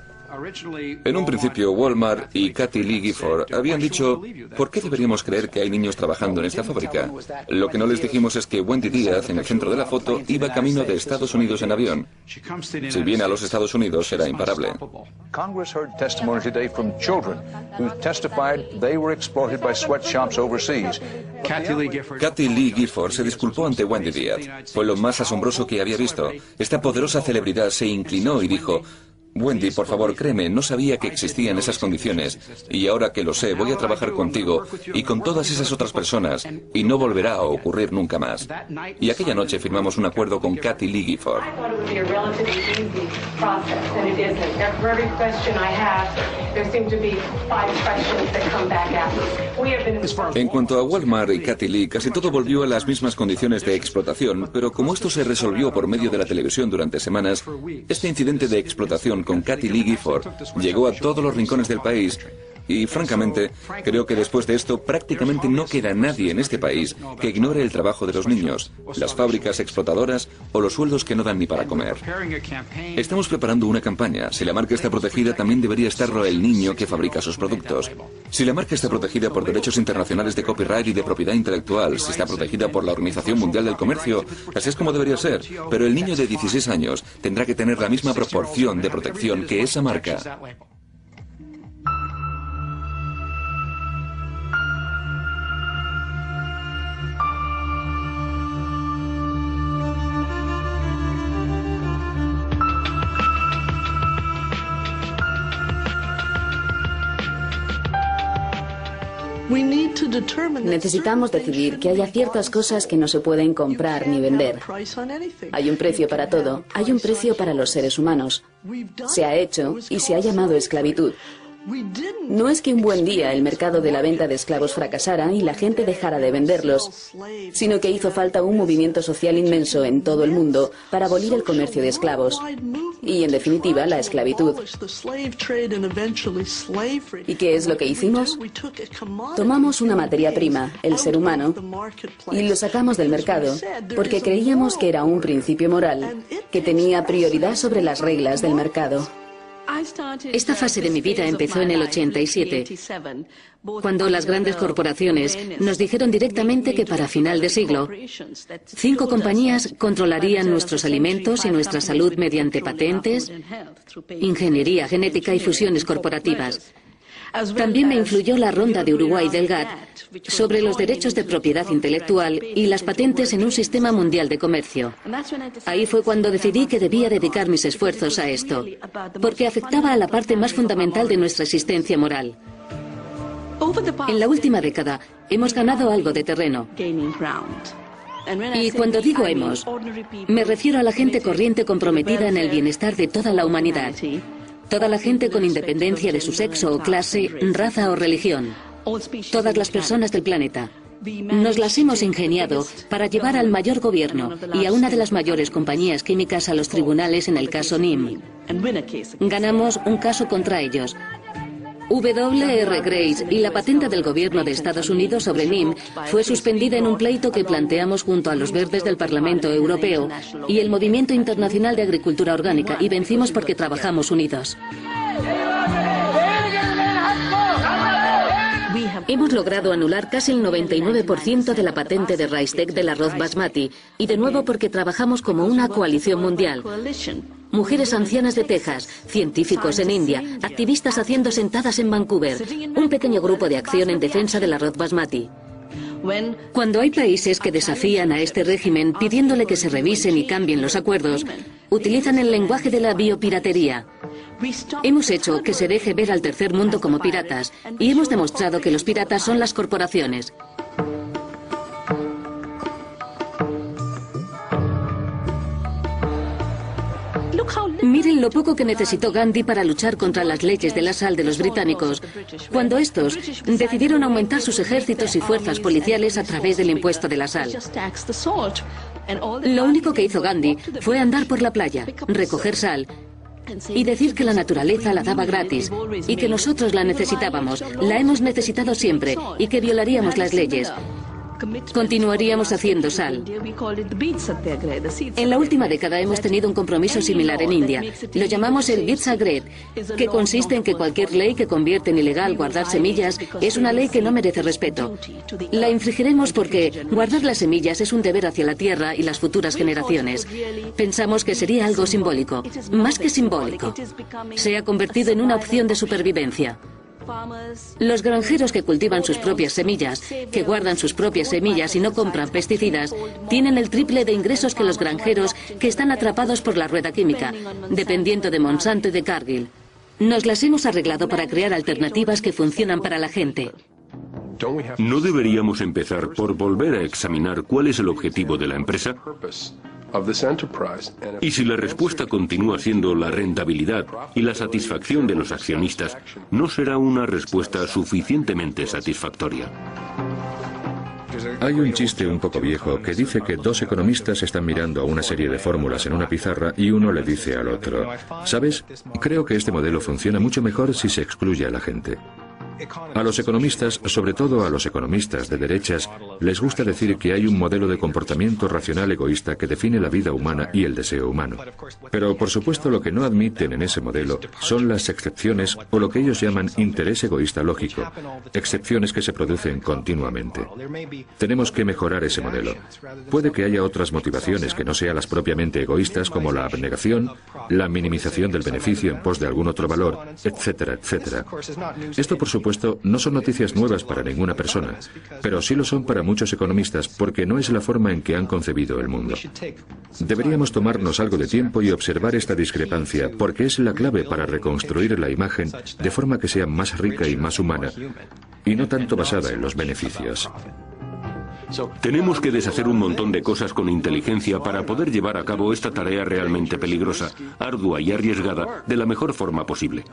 En un principio, Walmart y Kathie Lee Gifford habían dicho, ¿por qué deberíamos creer que hay niños trabajando en esta fábrica? Lo que no les dijimos es que Wendy Díaz, en el centro de la foto, iba camino de Estados Unidos en avión. Si viene a los Estados Unidos, será imparable. Congress heard testimony today from children who testified they were exploited by sweatshops overseas. Kathie Lee Gifford se disculpó ante Wendy Díaz. Fue lo más asombroso que había visto. Esta poderosa celebridad se inclinó y dijo, Wendy, por favor, créeme, no sabía que existían esas condiciones y ahora que lo sé, voy a trabajar contigo y con todas esas otras personas y no volverá a ocurrir nunca más. Y aquella noche firmamos un acuerdo con Kathie Lee Gifford. En cuanto a Walmart y Kathie Lee, casi todo volvió a las mismas condiciones de explotación, pero como esto se resolvió por medio de la televisión durante semanas, este incidente de explotación con Kathie Lee Gifford llegó a todos los rincones del país y, francamente, creo que después de esto prácticamente no queda nadie en este país que ignore el trabajo de los niños, las fábricas explotadoras o los sueldos que no dan ni para comer. Estamos preparando una campaña. Si la marca está protegida, también debería estarlo el niño que fabrica sus productos. Si la marca está protegida por derechos internacionales de copyright y de propiedad intelectual, si está protegida por la Organización Mundial del Comercio, así es como debería ser. Pero el niño de 16 años tendrá que tener la misma proporción de protección que esa marca. Necesitamos decidir que haya ciertas cosas que no se pueden comprar ni vender. Hay un precio para todo, hay un precio para los seres humanos. Se ha hecho y se ha llamado esclavitud. No es que un buen día el mercado de la venta de esclavos fracasara y la gente dejara de venderlos, sino que hizo falta un movimiento social inmenso en todo el mundo para abolir el comercio de esclavos y, en definitiva, la esclavitud. ¿Y qué es lo que hicimos? Tomamos una materia prima, el ser humano, y lo sacamos del mercado porque creíamos que era un principio moral que tenía prioridad sobre las reglas del mercado. Esta fase de mi vida empezó en el 87, cuando las grandes corporaciones nos dijeron directamente que para final de siglo, 5 compañías controlarían nuestros alimentos y nuestra salud mediante patentes, ingeniería genética y fusiones corporativas. También me influyó la ronda de Uruguay del GATT sobre los derechos de propiedad intelectual y las patentes en un sistema mundial de comercio. Ahí fue cuando decidí que debía dedicar mis esfuerzos a esto, porque afectaba a la parte más fundamental de nuestra existencia moral. En la última década hemos ganado algo de terreno. Y cuando digo hemos, me refiero a la gente corriente comprometida en el bienestar de toda la humanidad. Toda la gente con independencia de su sexo o clase, raza o religión. Todas las personas del planeta. Nos las hemos ingeniado para llevar al mayor gobierno y a una de las mayores compañías químicas a los tribunales en el caso NIM. Ganamos un caso contra ellos. W.R. Grace y la patente del gobierno de Estados Unidos sobre NIM fue suspendida en un pleito que planteamos junto a los verdes del Parlamento Europeo y el Movimiento Internacional de Agricultura Orgánica, y vencimos porque trabajamos unidos. Hemos logrado anular casi el 99% de la patente de Raistec del arroz basmati, y de nuevo porque trabajamos como una coalición mundial. Mujeres ancianas de Texas, científicos en India, activistas haciendo sentadas en Vancouver, un pequeño grupo de acción en defensa del arroz basmati. Cuando hay países que desafían a este régimen pidiéndole que se revisen y cambien los acuerdos, utilizan el lenguaje de la biopiratería. Hemos hecho que se deje ver al tercer mundo como piratas y hemos demostrado que los piratas son las corporaciones. Miren lo poco que necesitó Gandhi para luchar contra las leyes de la sal de los británicos, cuando estos decidieron aumentar sus ejércitos y fuerzas policiales a través del impuesto de la sal. Lo único que hizo Gandhi fue andar por la playa, recoger sal y decir que la naturaleza la daba gratis y que nosotros la necesitábamos, la hemos necesitado siempre, y que violaríamos las leyes. Continuaríamos haciendo sal. En la última década hemos tenido un compromiso similar en India. Lo llamamos el Beet Sagred, que consiste en que cualquier ley que convierte en ilegal guardar semillas es una ley que no merece respeto. La infringiremos porque guardar las semillas es un deber hacia la tierra y las futuras generaciones. Pensamos que sería algo simbólico. Más que simbólico. Se ha convertido en una opción de supervivencia. Los granjeros que cultivan sus propias semillas, que guardan sus propias semillas y no compran pesticidas, tienen el triple de ingresos que los granjeros que están atrapados por la rueda química, dependiendo de Monsanto y de Cargill. Nos las hemos arreglado para crear alternativas que funcionan para la gente. ¿No deberíamos empezar por volver a examinar cuál es el objetivo de la empresa? Y si la respuesta continúa siendo la rentabilidad y la satisfacción de los accionistas, no será una respuesta suficientemente satisfactoria. Hay un chiste un poco viejo que dice que 2 economistas están mirando a una serie de fórmulas en una pizarra y uno le dice al otro: ¿sabes? Creo que este modelo funciona mucho mejor si se excluye a la gente. A los economistas, sobre todo a los economistas de derechas, les gusta decir que hay un modelo de comportamiento racional egoísta que define la vida humana y el deseo humano. Pero, por supuesto, lo que no admiten en ese modelo son las excepciones o lo que ellos llaman interés egoísta lógico, excepciones que se producen continuamente. Tenemos que mejorar ese modelo. Puede que haya otras motivaciones que no sean las propiamente egoístas, como la abnegación, la minimización del beneficio en pos de algún otro valor, etcétera, etcétera. Esto, por supuesto, supuesto, no son noticias nuevas para ninguna persona, pero sí lo son para muchos economistas porque no es la forma en que han concebido el mundo. Deberíamos tomarnos algo de tiempo y observar esta discrepancia porque es la clave para reconstruir la imagen de forma que sea más rica y más humana, y no tanto basada en los beneficios. Tenemos que deshacer un montón de cosas con inteligencia para poder llevar a cabo esta tarea realmente peligrosa, ardua y arriesgada de la mejor forma posible.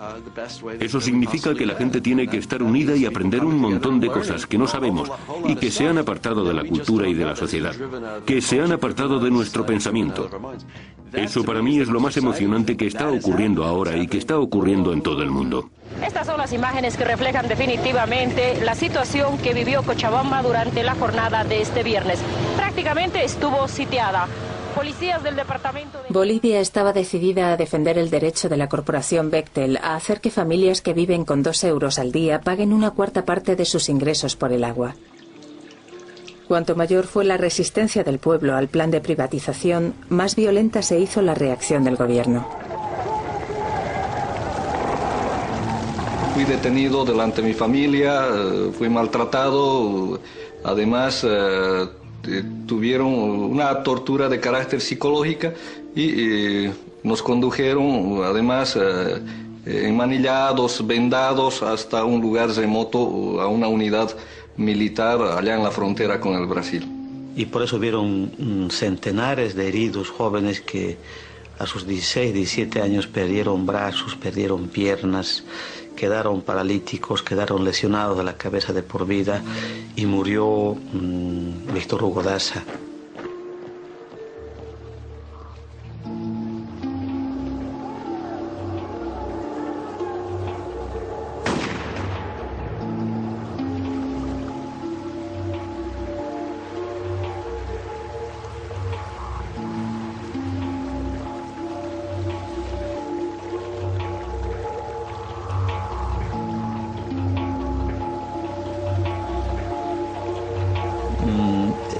Eso significa que la gente tiene que estar unida y aprender un montón de cosas que no sabemos y que se han apartado de la cultura y de la sociedad, que se han apartado de nuestro pensamiento. Eso para mí es lo más emocionante que está ocurriendo ahora y que está ocurriendo en todo el mundo. Estas son las imágenes que reflejan definitivamente la situación que vivió Cochabamba durante la jornada de este viernes. Prácticamente estuvo sitiada. Policías del departamento de... Bolivia estaba decidida a defender el derecho de la corporación Bechtel a hacer que familias que viven con 2 euros al día paguen una cuarta parte de sus ingresos por el agua. Cuanto mayor fue la resistencia del pueblo al plan de privatización, más violenta se hizo la reacción del gobierno. Fui detenido delante de mi familia, fui maltratado, además tuvieron una tortura de carácter psicológica y nos condujeron además enmanillados, vendados hasta un lugar remoto, a una unidad militar allá en la frontera con el Brasil. Y por eso hubieron centenares de heridos jóvenes que a sus 16, 17 años perdieron brazos, perdieron piernas, quedaron paralíticos, quedaron lesionados de la cabeza de por vida y murió Víctor Hugo Daza.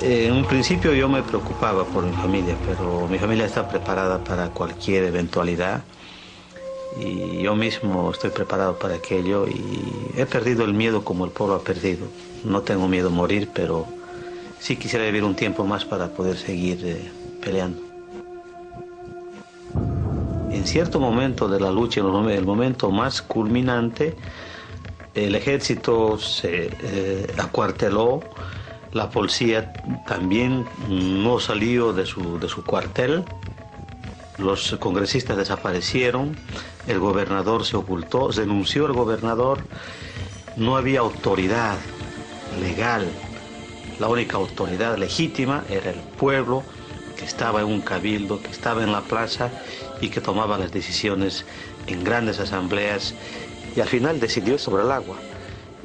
En un principio yo me preocupaba por mi familia, pero mi familia está preparada para cualquier eventualidad y yo mismo estoy preparado para aquello y he perdido el miedo como el pueblo ha perdido. No tengo miedo a morir, pero sí quisiera vivir un tiempo más para poder seguir peleando. En cierto momento de la lucha, en el momento más culminante, el ejército se acuarteló. La policía también no salió de su cuartel, los congresistas desaparecieron, el gobernador se ocultó, denunció el gobernador, no había autoridad legal, la única autoridad legítima era el pueblo que estaba en un cabildo, que estaba en la plaza y que tomaba las decisiones en grandes asambleas y al final decidió sobre el agua.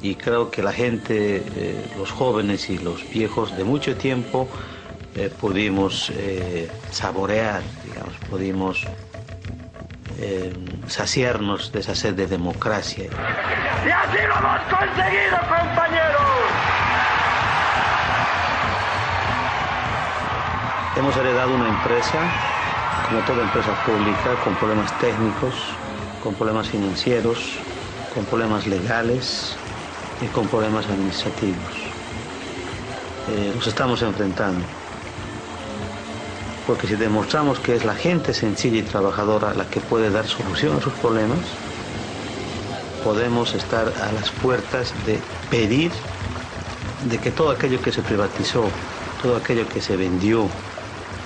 Y creo que la gente, los jóvenes y los viejos de mucho tiempo pudimos saborear, digamos, pudimos saciarnos de esa sed de democracia. ¡Y así lo hemos conseguido, compañeros! Hemos heredado una empresa, como toda empresa pública, con problemas técnicos, con problemas financieros, con problemas legales y con problemas administrativos. Nos estamos enfrentando. Porque si demostramos que es la gente sencilla y trabajadora la que puede dar solución a sus problemas, podemos estar a las puertas de pedir de que todo aquello que se privatizó, todo aquello que se vendió,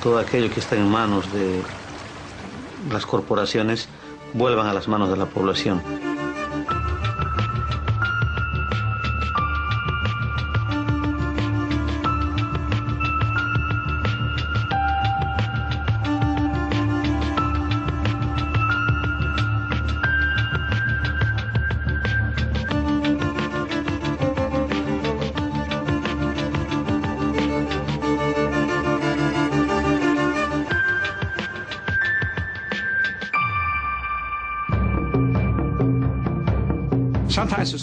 todo aquello que está en manos de las corporaciones, vuelvan a las manos de la población.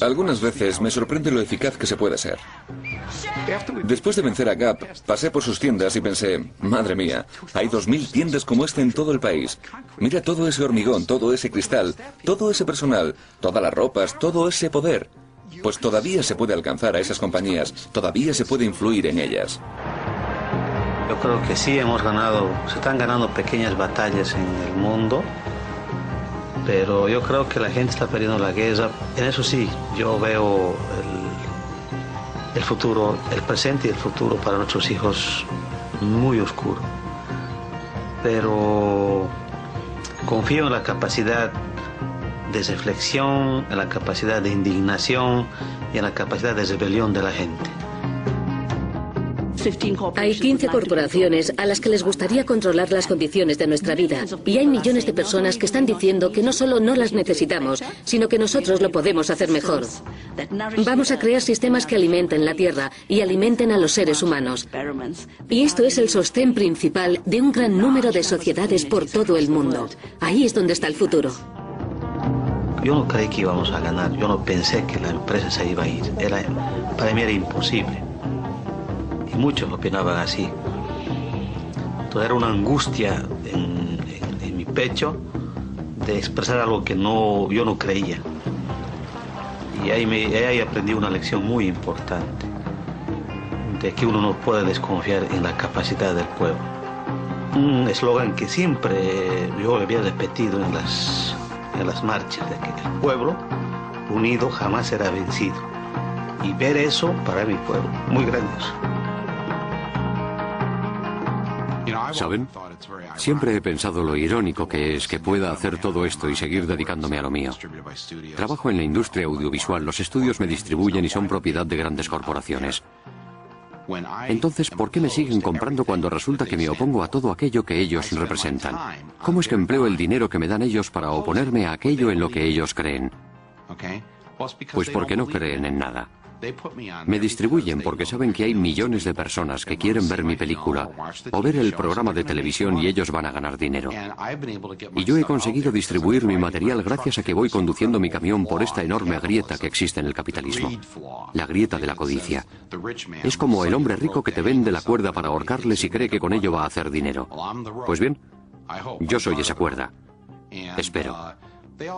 Algunas veces me sorprende lo eficaz que se puede ser. Después de vencer a Gap, pasé por sus tiendas y pensé, madre mía, hay 2000 tiendas como esta en todo el país. Mira todo ese hormigón, todo ese cristal, todo ese personal, todas las ropas, todo ese poder. pues todavía se puede alcanzar a esas compañías, todavía se puede influir en ellas. Yo creo que sí hemos ganado, se están ganando pequeñas batallas en el mundo, pero yo creo que la gente está perdiendo la guerra. En eso sí, yo veo el futuro, el presente y el futuro para nuestros hijos muy oscuro. Pero confío en la capacidad de reflexión, en la capacidad de indignación y en la capacidad de rebelión de la gente. Hay 15 corporaciones a las que les gustaría controlar las condiciones de nuestra vida. Y hay millones de personas que están diciendo que no solo no las necesitamos, sino que nosotros lo podemos hacer mejor. Vamos a crear sistemas que alimenten la tierra y alimenten a los seres humanos. Y esto es el sostén principal de un gran número de sociedades por todo el mundo. Ahí es donde está el futuro. Yo no creí que íbamos a ganar. Yo no pensé que la empresa se iba a ir. Para mí era imposible. Y muchos opinaban así. Entonces era una angustia en mi pecho de expresar algo que yo no creía. Y ahí aprendí una lección muy importante, de que uno no puede desconfiar en la capacidad del pueblo. Un eslogan que siempre yo había repetido en las marchas, de que el pueblo unido jamás será vencido. Y ver eso para mi pueblo, muy grandioso. ¿Saben? Siempre he pensado lo irónico que es que pueda hacer todo esto y seguir dedicándome a lo mío. Trabajo en la industria audiovisual, los estudios me distribuyen y son propiedad de grandes corporaciones. Entonces, ¿por qué me siguen comprando cuando resulta que me opongo a todo aquello que ellos representan? ¿Cómo es que empleo el dinero que me dan ellos para oponerme a aquello en lo que ellos creen? Pues porque no creen en nada. Me distribuyen porque saben que hay millones de personas que quieren ver mi película o ver el programa de televisión y ellos van a ganar dinero. Y yo he conseguido distribuir mi material gracias a que voy conduciendo mi camión por esta enorme grieta que existe en el capitalismo. La grieta de la codicia. Es como el hombre rico que te vende la cuerda para ahorcarles y cree que con ello va a hacer dinero. Pues bien, yo soy esa cuerda. Espero.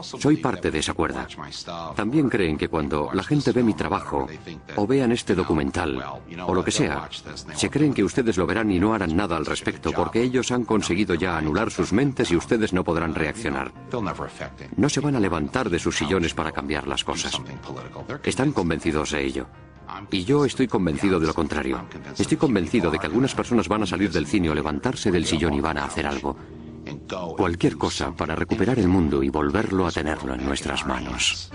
Soy parte de esa cuerda. También creen que cuando la gente ve mi trabajo, o vean este documental, o lo que sea, se creen que ustedes lo verán y no harán nada al respecto, porque ellos han conseguido ya anular sus mentes y ustedes no podrán reaccionar. No se van a levantar de sus sillones para cambiar las cosas. Están convencidos de ello. Y yo estoy convencido de lo contrario. Estoy convencido de que algunas personas van a salir del cine o levantarse del sillón y van a hacer algo. Cualquier cosa para recuperar el mundo y volverlo a tenerlo en nuestras manos.